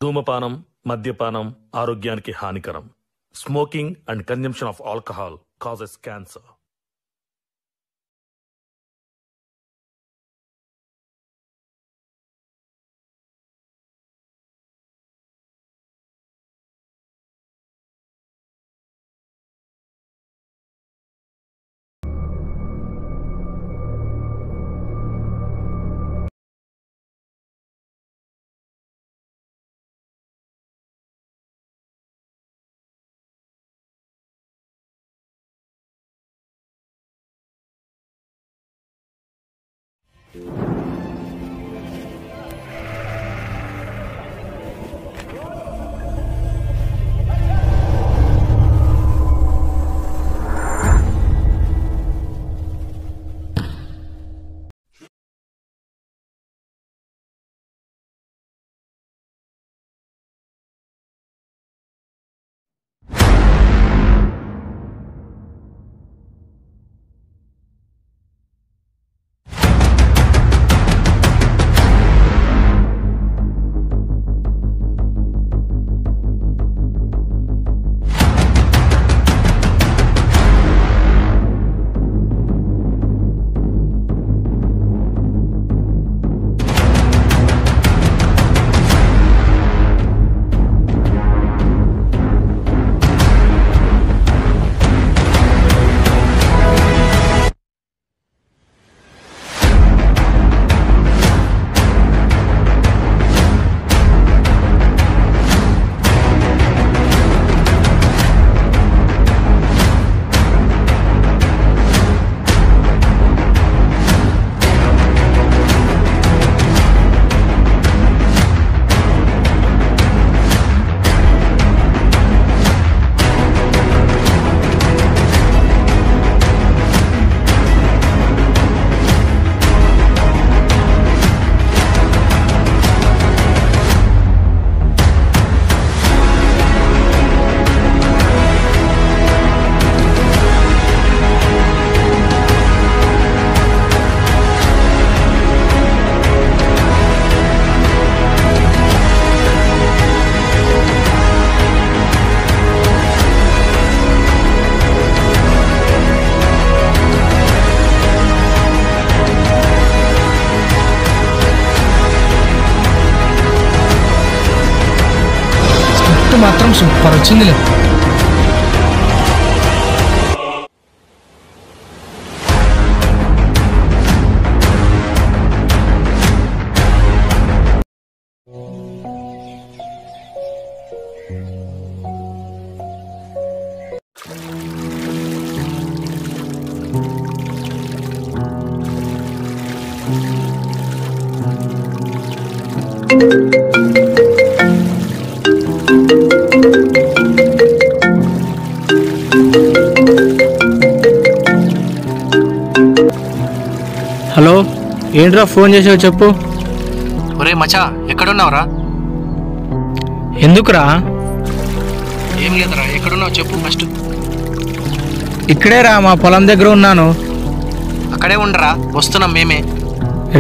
ధూమపానం, మద్యపానం ఆరోగ్యానికి హానికరం. Smoking and consumption of alcohol causes cancer. మాత్రం సూపర్ వచ్చిందిలే. హలో, ఏంట్రా ఫోన్ చేసావు చెప్పు. ఒరే మచా, ఎక్కడున్నావురా? ఎందుకురా? ఏం లేదురా, ఎక్కడున్నావు చెప్పు ఫస్ట్. ఇక్కడే రా, మా పొలం దగ్గర ఉన్నాను. అక్కడే ఉండరా, వస్తున్నాం మేమే.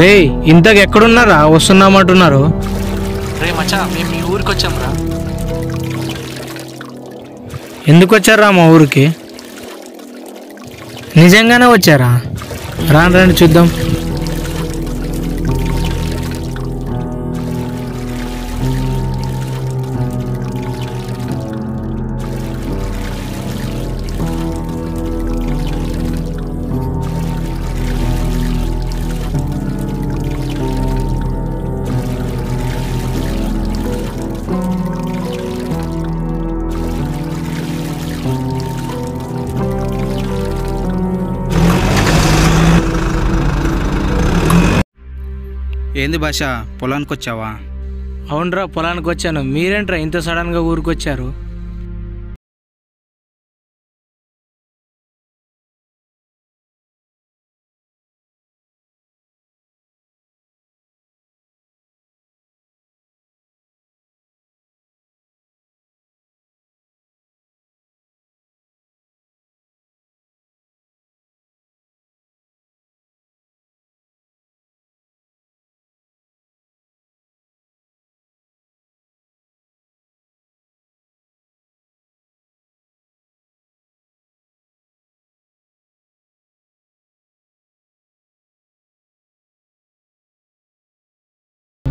రే, ఇంతకు ఎక్కడున్నారా? వస్తున్నామంటున్నారు. రే మచా, మేము మీ ఊరికి వచ్చాంరా. ఎందుకు వచ్చారా మా ఊరికి? నిజంగానే వచ్చారా? రాను రండి చూద్దాం. ఏంది భాష, పొలానికి వచ్చావా? అవునరా, పొలానికి వచ్చాను. మీరేంట్రా ఇంత సడన్గా ఊరికి వచ్చారు?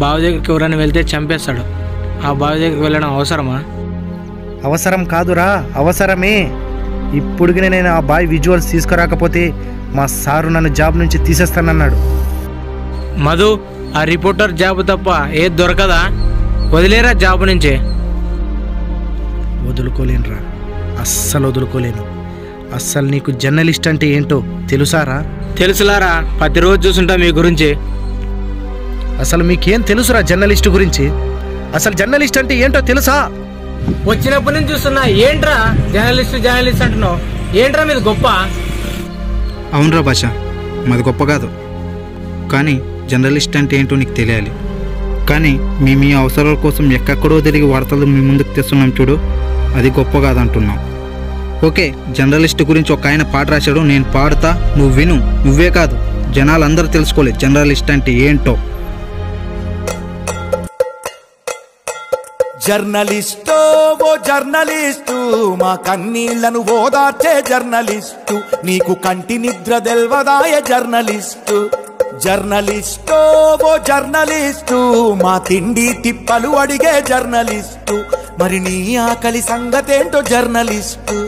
బావి దగ్గరికి ఎవరైనా వెళ్తే చంపేస్తాడు. ఆ బావి దగ్గరికి వెళ్ళడం అవసరమా? అవసరం కాదురా, అవసరమే. ఇప్పుడు నేను ఆ బాయ్ విజువల్స్ తీసుకురాకపోతే మా సారు నన్ను జాబ్ నుంచి తీసేస్తానన్నాడు. మధు, ఆ రిపోర్టర్ జాబ్ తప్ప ఏది దొరకదా? వదిలేరా జాబ్ నుంచి. వదులుకోలేనురా, అస్సలు వదులుకోలేను. అస్సలు నీకు జర్నలిస్ట్ అంటే ఏంటో తెలుసారా? తెలుసులారా, ప్రతిరోజు చూసుంటా మీ గురించి. అసలు మీకేం తెలుసురా జర్నలిస్ట్ గురించి? అసలు జర్నలిస్ట్ అంటే ఏంటో తెలుసా? వచ్చినప్పటి నుంచి చూస్తున్నా. ఏంట్రా జర్నలిస్ట్ అంటున్నావు? ఏంట్రా మీది గొప్ప? అవునరా భాష, మాది గొప్ప కాదు, కానీ జర్నలిస్ట్ అంటే ఏంటో నీకు తెలియాలి. కానీ మీ అవసరాల కోసం ఎక్కడో తిరిగి వార్తలు మీ ముందుకు తెస్తున్నాం చూడు, అది గొప్ప కాదంటున్నాం. ఓకే, జర్నలిస్ట్ గురించి ఒక ఆయన పాట రాశాడు, నేను పాడుతా, నువ్వు విను. నువ్వే కాదు, జనాలందరూ తెలుసుకోలేదు జర్నలిస్ట్ అంటే ఏంటో. జర్నలిస్టో ఓ జర్నలిస్టు, మా కన్నీళ్లను ఓదార్చే జర్నలిస్టు, నీకు కంటి నిద్ర తెల్వదాయ జర్నలిస్టు. జర్నలిస్టో ఓ జర్నలిస్టు, మా తిండి తిప్పలు అడిగే జర్నలిస్టు, మరి నీ ఆకలి సంగతేంటో జర్నలిస్టు.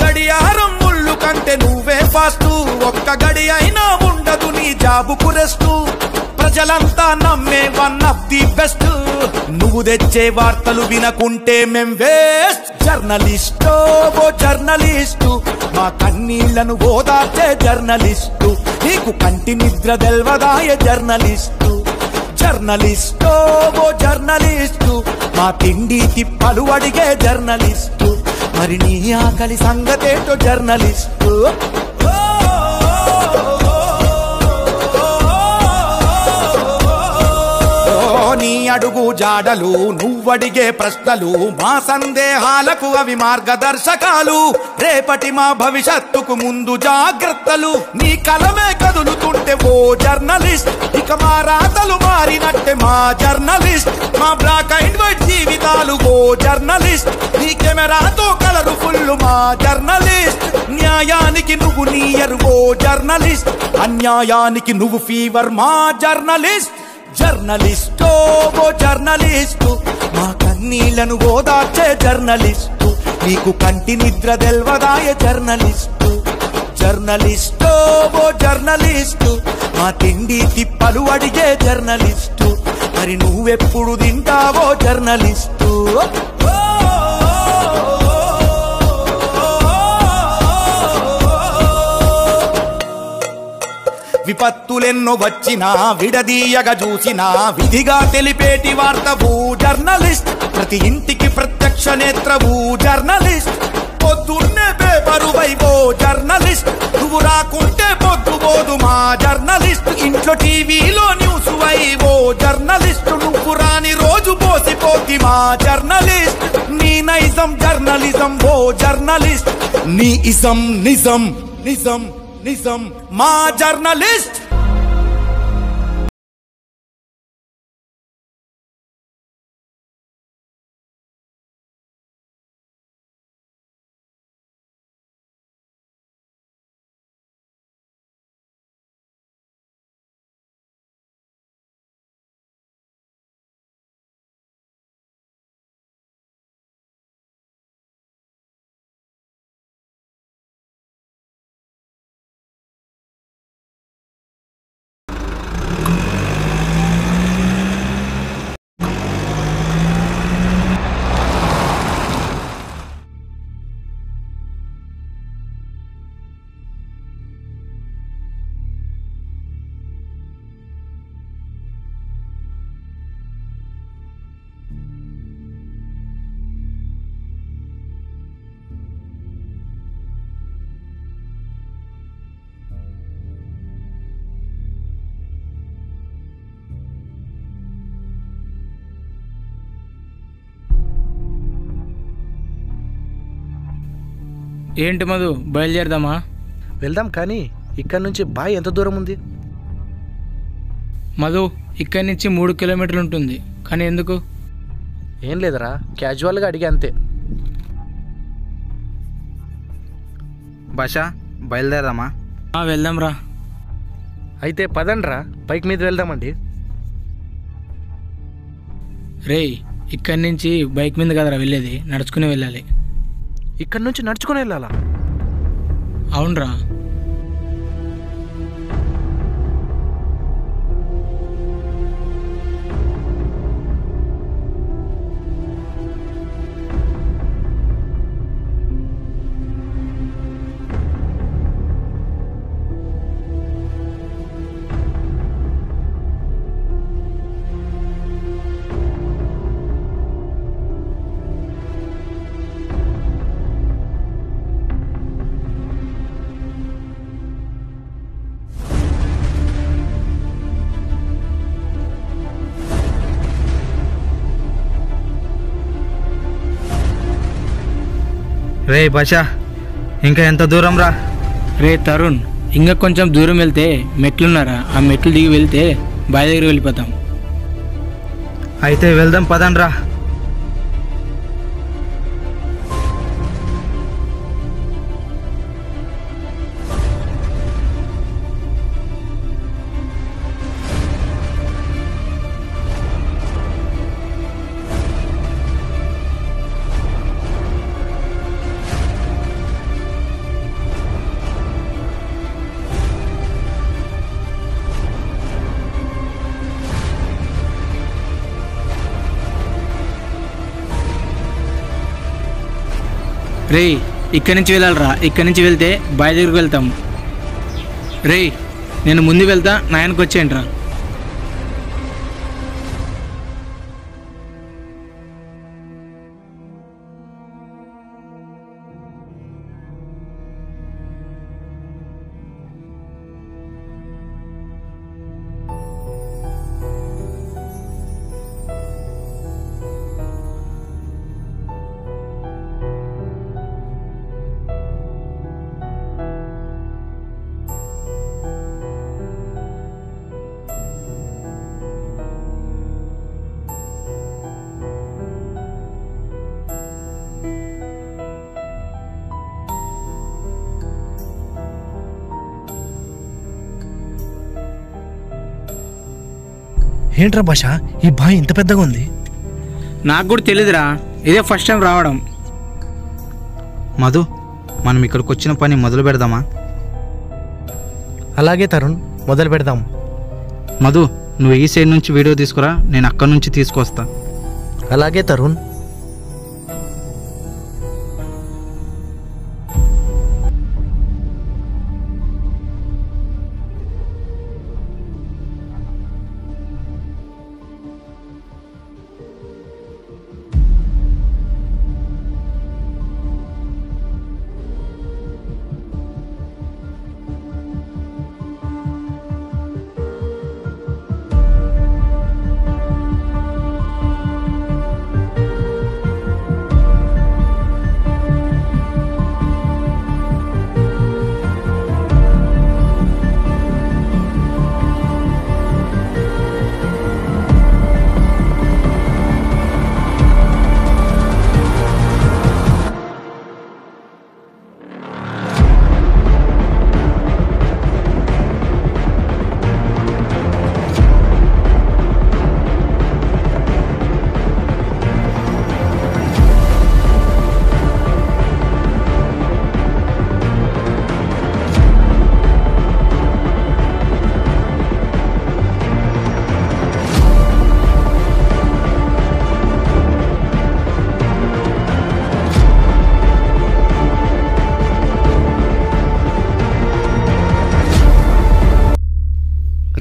గడియారం ముళ్ళు కంటే నువ్వే ఫాస్టు, ఒక్క గడి అయినా ఉండదు నీ జాబుకు రెస్టు. ప్రజలంతా నమ్మే వన్ ఆఫ్ ది బెస్ట్, నువ్వు తెచ్చే వార్తలు వినకుంటే మేం వేస్ట్. జర్నలిస్టో ఓ జర్నలిస్టు, మా కన్నీళ్లను ఓదార్చే జర్నలిస్టు, నీకు కంటి నిద్ర తెల్వదాయ జర్నలిస్టు. జర్నలిస్టో ఓ జర్నలిస్టు, మా తిండి తిప్పలు అడిగే జర్నలిస్టు, మరి నీ ఆకలి సంగతేంటో జర్నలిస్టు. నీ అడుగు జాడలు, నువ్వడిగే ప్రశ్నలు, మా సందేహాలకు అవి మార్గదర్శకాలు. రేపటి మా భవిష్యత్తుకు ముందు జాగ్రత్తలు, నీ కలమే కదులుతుంటే ఓ జర్నలిస్ట్, ఇక మా రాతలు మారినట్టే మా జర్నలిస్ట్. మా బ్లాక్ అండ్ వైట్ జీవితాలు ఓ జర్నలిస్ట్, నీ కెమెరాతో కలరు ఫుల్ మా జర్నలిస్ట్. న్యాయానికి నువ్వు నీయరు ఓ జర్నలిస్ట్, అన్యాయానికి నువ్వు ఫీవర్ మా జర్నలిస్ట్. జర్నలిస్టో ఓ జర్నలిస్టు, మా కన్నీళ్లను ఓదార్చే జర్నలిస్టు, నీకు కంటి నిద్ర తెల్వదాయ జర్నలిస్టు. జర్నలిస్టో ఓ జర్నలిస్టు, మా తిండి తిప్పలు అడిగే జర్నలిస్టు, మరి నువ్వెప్పుడు తింటావో జర్నలిస్టు. విపత్తులెన్నో వచ్చినా విడదీయగా చూసినా విధిగా తెలిపేటి వార్తవు జర్నలిస్ట్, ప్రతి ఇంటికి ప్రత్యక్ష నేత్రవు జర్నలిస్ట్. పొద్దున్నే పేపరు వైవో జర్నలిస్ట్, నువ్వు రాకుంటే పొద్దుపోదు మా జర్నలిస్ట్. ఇంట్లో టీవీలో న్యూస్ వైవో జర్నలిస్ట్, నువ్వు రాని రోజు పోసిపోతి మా జర్నలిస్ట్. నీ నైజం జర్నలిజం ఓ జర్నలిస్ట్, నీ ఇజం నిజం నిజం నిజం మా జర్నలిస్ట్. ఏంటి మధు, బయలుదేరదామా? వెళ్దాం, కానీ ఇక్కడ నుంచి బాయ్ ఎంత దూరం ఉంది? మధు, ఇక్కడి నుంచి 3 కిలోమీటర్లు ఉంటుంది. కానీ ఎందుకు? ఏం లేదురా, క్యాజువల్గా అడిగా అంతే. భాష, బయలుదేరదామా? వెళ్దాం రా. అయితే పదండ్రా, బైక్ మీద వెళ్దామండి. రేయ్ ఇక్కడి నుంచి బైక్ మీద కదరా వెళ్ళేది, నడుచుకుని వెళ్ళాలి. ఇక్కడి నుంచి నడుచుకొని వెళ్ళాలా? అవునరా. రే భాషా, ఇంకా ఎంత దూరం రా? రే తరుణ్, ఇంకా కొంచెం దూరం వెళ్తే మెట్లున్నారా, ఆ మెట్లు దిగి వెళ్తే బావి దగ్గర వెళ్ళిపోతాం. అయితే వెళ్దాం పదండ్రా. రే ఇక్కడి నుంచి వెళ్ళాలరా, ఇక్కడి నుంచి వెళ్తే బావి దగ్గరికి వెళ్తాం. రే నేను ముందు వెళ్తా, నాయనకు వచ్చేయండి రా. ఏంట్రా భాష, ఈ బావి ఇంత పెద్దగా ఉంది? నాకు కూడా తెలియదురా, ఇదే ఫస్ట్ టైం రావడం. మధు, మనం ఇక్కడికి వచ్చిన పని మొదలు పెడదామా? అలాగే తరుణ్, మొదలు పెడదాం. మధు, నువ్వు ఈ సైడ్ నుంచి వీడియో తీసుకురా, నేను అక్కడి నుంచి తీసుకొస్తా. అలాగే తరుణ్.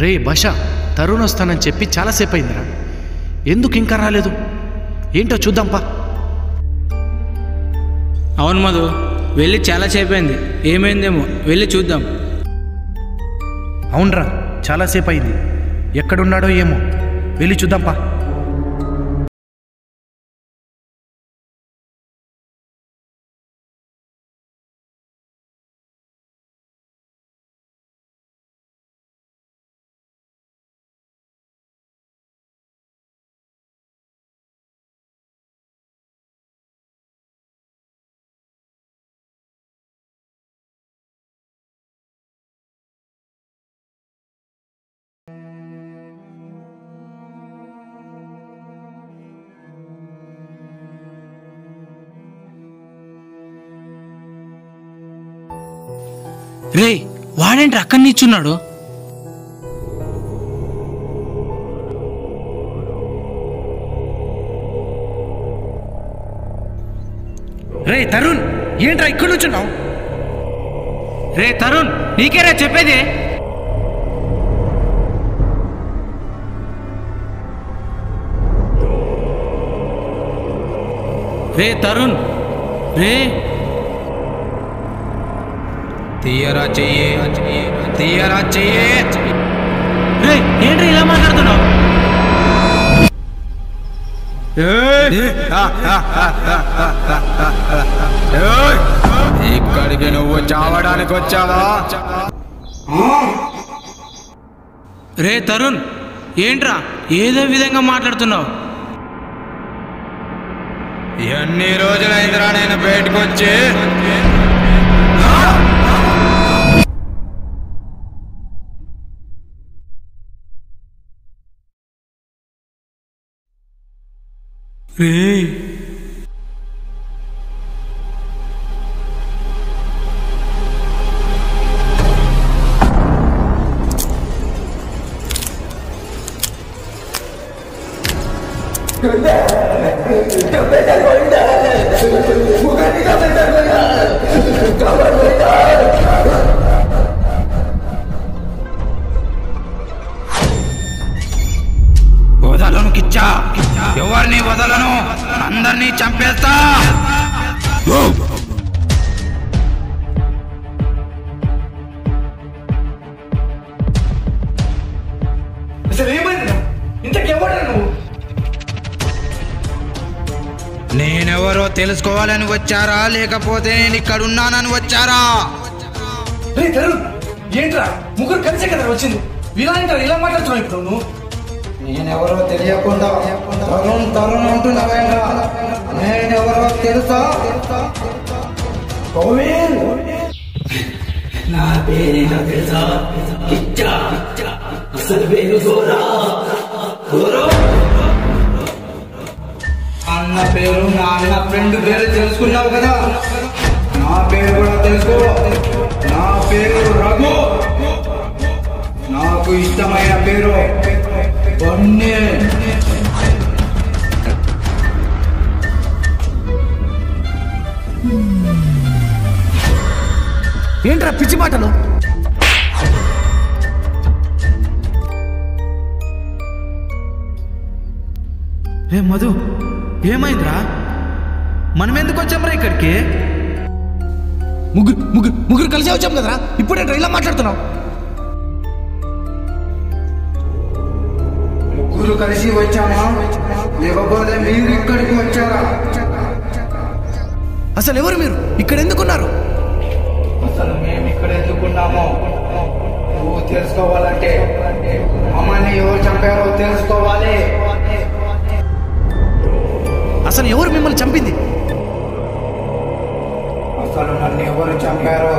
రే భాష, తరుణ్ వస్తానని చెప్పి చాలాసేపు అయిందిరా, ఎందుకు ఇంకా రాలేదు? ఏంటో చూద్దాంపా. అవును మధు, వెళ్ళి చాలా సేపు అయింది, ఏమైందేమో వెళ్ళి చూద్దాం. అవునరా, చాలాసేపు అయింది, ఎక్కడున్నాడో ఏమో, వెళ్ళి చూద్దాంపా. రే వాడేంటి అక్కడి నిచ్చున్నాడు? రే తరుణ్, ఏంట్రా ఇక్కడ నుంచున్నావు? రే తరుణ్, నీకేరా చెప్పేది? రే తరుణ్, రే తీయరా చెయ్యి, తీయరా చెయ్యి. రే ఏంటి ఇలా మాట్లాడుతున్నావు? ఇక్కడికి నువ్వు చావడానికి వచ్చావా? రే తరుణ్, ఏంట్రా ఏదో విధంగా మాట్లాడుతున్నావు? ఎన్ని రోజులైందిరా నేను బయటకు వచ్చి? రే వదలను కిచ్చా, ఎవరిని వదలను, అందరినీ చంపేస్తా. నేనెవరో తెలుసుకోవాలని వచ్చారా, లేకపోతే నేను ఇక్కడ ఉన్నానని వచ్చారా? ఏంట్రా ముగ్గురు కలిసే కదా వచ్చింది, ఇలా మాట్లాడుతున్నావు ఇప్పుడు నువ్వు? నేనెవరో తెలియకుండా తరుణ్ తరుణ్ అంటున్నావేంట్రా? నేనెవరో తెలుసా? నా పేరేనా తెలుసా? కిచ్చా. అసలు పేరు గోరా. అన్న పేరు, నా అన్న ఫ్రెండ్ పేరు తెలుసుకున్నావు కదా, నా పేరు కూడా తెలుసుకో. నా పేరు రఘు, నాకు ఇష్టమైన పేరు బన్నీ. ఏంట్రా పిచ్చి మాటలు? రే మధు, ఏమైందిరా? మనం ఎందుకు వచ్చాంరా ఇక్కడికి? ముగ్గురు కలిసే వచ్చాం కదరా, ఇప్పుడేంట్రా ఇలా మాట్లాడుతున్నావు? ముగ్గురు కలిసి వచ్చామా, లేకపోతే మీరు ఇక్కడికి వచ్చారా? అసలు ఎవరు మీరు? ఇక్కడ ఎందుకున్నారు? అసలు మేము ఇక్కడ ఎందుకున్నామో నువ్వు తెలుసుకోవాలంటే మమ్మల్ని ఎవరు చంపారో తెలుసుకోవాలి. అసలు ఎవరు మిమ్మల్ని చంపింది? అసలు నన్ను ఎవరు చంపారో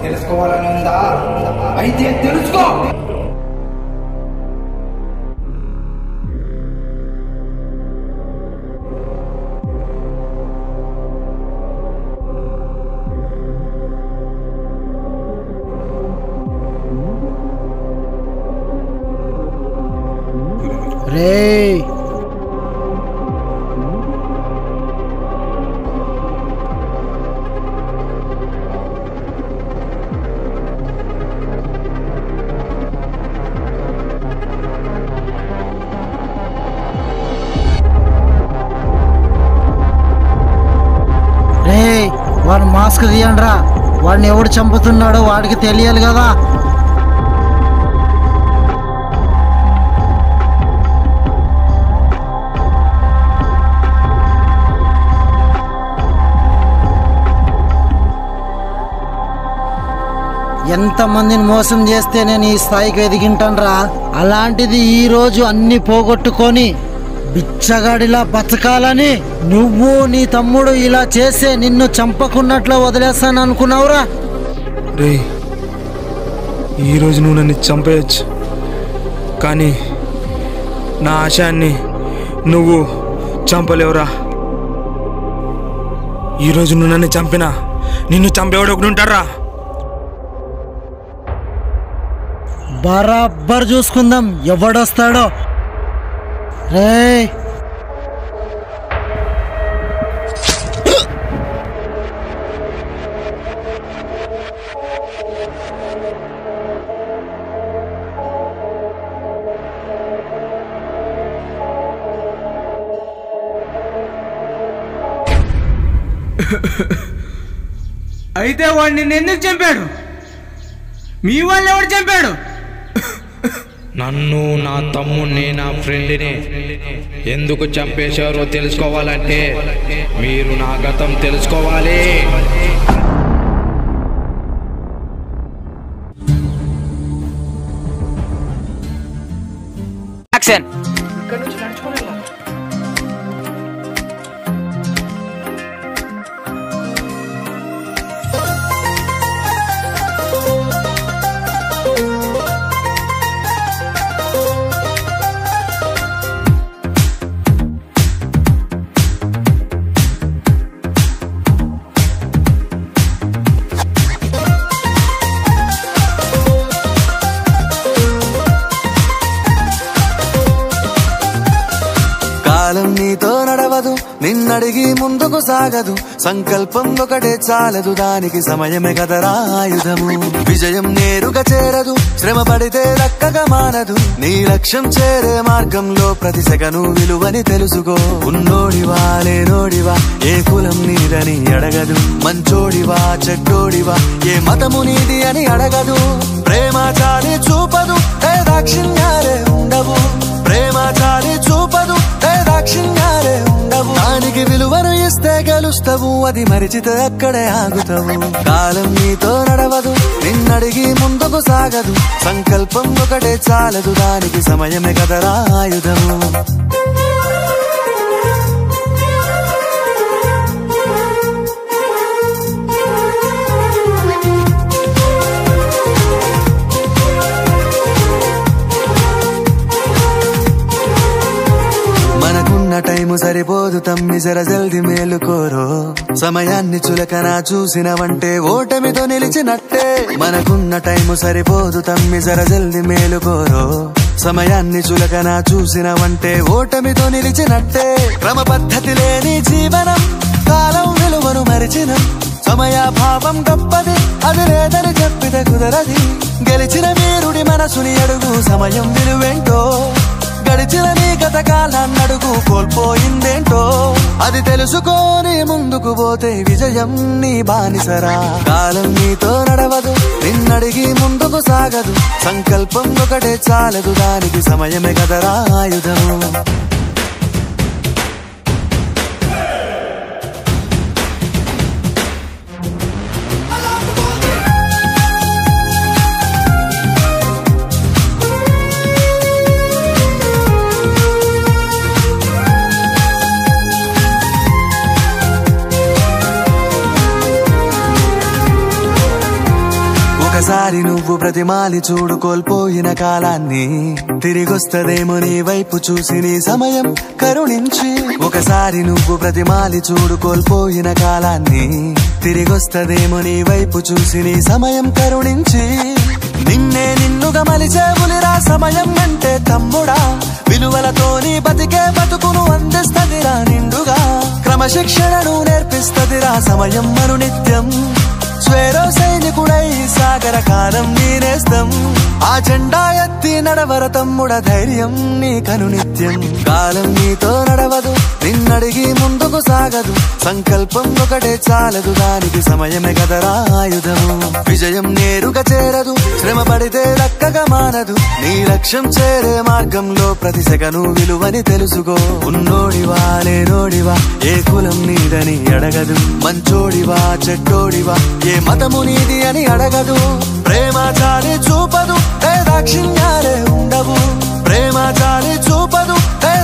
తెలుసుకోవాలని ఉందా? అయితే తెలుసుకో. రే వాడు మాస్క్ తీయండి రా, వాడిని ఎవడు చంపుతున్నాడో వాడికి తెలియాలి కదా. ఎంతమందిని మోసం చేస్తే నేను ఈ స్థాయికి ఎదిగింటానురా, అలాంటిది ఈ రోజు అన్ని పోగొట్టుకొని బిచ్చగాడిలా బతకాలని నువ్వు నీ తమ్ముడు ఇలా చేసే నిన్ను చంపకున్నట్లు వదిలేస్తాను అనుకున్నావురా? రే, ఈరోజు నువ్వు నన్ను చంపేయచ్చు, కానీ నా ఆశయాన్ని నువ్వు చంపలేవురా. ఈరోజు నువ్వు నన్ను చంపినా నిన్ను చంపేవాడు ఒకడు ఉంటారా? బరాబర్ చూసుకుందాం ఎవడొస్తాడో. రేయ్ అయితే వాడు నిన్ను ఎందుకు చంపాడు? మీ వాళ్ళు ఎవడు చంపాడు? నన్ను, నా తమ్ముడిని, నా ఫ్రెండ్ని ఎందుకు చంపేశారో తెలుసుకోవాలంటే మీరు నా గతం తెలుసుకోవాలి. యాక్షన్. నీతో నడవదు, నిన్నడిగి ముందుకు సాగదు, సంకల్పం ఒకటే చాలదు, దానికి సమయమే కదరా ఆయుధము. విజయం నేరుగా చేరదు, శ్రమ పడితే దక్కగా మానదు, నీ లక్ష్యం చేరే మార్గంలో ప్రతి సెకను విలువని తెలుసుకో. ఉన్నోడివా లేనోడివా, ఏ కులం నీదని అడగదు, మంచోడివా చెడ్డోడివా, ఏ మతము నీది అని అడగదు. ప్రేమ చాలి చూపదు, దాక్షిణ్యాలే ఉండవు, ప్రేమ చాలి చూపదు, దాక్షిణ్యాలే ఉండవు. దానికి విలువను ఇస్తే గెలుస్తావు, అది మరిచితే అక్కడే ఆగుతావు. కాలం నీతో నడవదు, నిన్నడిగి ముందుకు సాగదు, సంకల్పం ఒకటే చాలదు, దానికి సమయమే కదరా ఆయుధము. టైము సరిపోదు తమ్మి, జర జల్ది మేలుకోరో, సమయాన్ని చులకన చూసినవంటే ఓటమితో నిలిచినట్టే. మనకున్న టైము సరిపోదు తమ్మి, జర జల్ది మేలుకోరో, సమయాన్ని చులకన చూసినవంటే ఓటమితో నిలిచినట్టే. క్రమ పద్ధతి లేని జీవనం, కాలం విలువను మరిచినం, సమయాభావం గొప్పది, అది లేదని చెప్పితే కుదరది. గెలిచిన వీరుడి మనసుని అడుగు, సమయం విలువేంటో, గడిచిన నీ గత కాలాన్నడుగు, కోల్పోయిందేంటో అది తెలుసుకొని ముందుకు పోతే విజయం నీ బానిసరా. కాలం నీతో నడవదు, నిన్నడిగి ముందుకు సాగదు, సంకల్పం ఒకటే చాలదు, దానికి సమయమే కదరా ఆయుధము. ఒకసారి నువ్వు ప్రతిమాలి చూడు కోల్పోయిన కాలాన్ని, తిరిగొస్తదేమో నీ వైపు చూసి నీ సమయం కరుణించి. ఒకసారి నువ్వు ప్రతిమాలి చూడు కోల్పోయిన కాలాన్ని, తిరిగొస్తదేమో నీ వైపు చూసి నీ సమయం కరుణించి. నిన్నే నిన్నుగా మలిచేవులిరా సమయం అంటే తమ్ముడా, విలువలతోని బతికే బతుకును అందిస్తదిరా నిండుగా, క్రమశిక్షణను నేర్పిస్తదిరా సమయం మరు నిత్యం. స్వేరో సైనికుడై సాగర కాలం నీనేస్తం, ఆ జెండా ఎత్తి నడవర తమ్ముడ ధైర్యం నీ కను నిత్యం. కాలం నీతో నడవదు, నిన్నడిగి ముందుకు సాగదు, సంకల్పం ఒకటే చాలదు, దానికి సమయమే కదరా ఆయుధము. విజయం నేరుగా చేరదు, శ్రమ పడితే దక్కగా మానదు, నీ లక్ష్యం చేరే మార్గంలో ప్రతి సెకను విలువని తెలుసుకో. ఉన్నోడివా లేనోడివా, ఏ కులం నీదని అడగదు, మంచోడివా చెడ్డోడివా, ఏ మతము నీది అని అడగదు. ప్రేమ చాలి చూపదు, దాక్షిణ్యాలే ఉండవు, ప్రేమ చాలి చూపదు,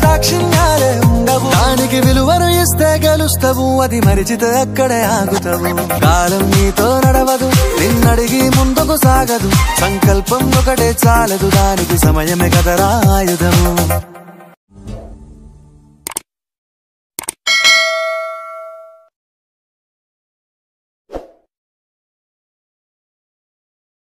దాక్షిణ్యాలే ఉండవు. దానికి విలువను ఇస్తే గెలుస్తావు, అది మరిచితే అక్కడే ఆగుతావు. కాలం నీతో నడవదు, నిన్నడిగి ముందుకు సాగదు, సంకల్పం ఒకటే చాలదు, దానికి సమయమే కదరా ఆయుధము.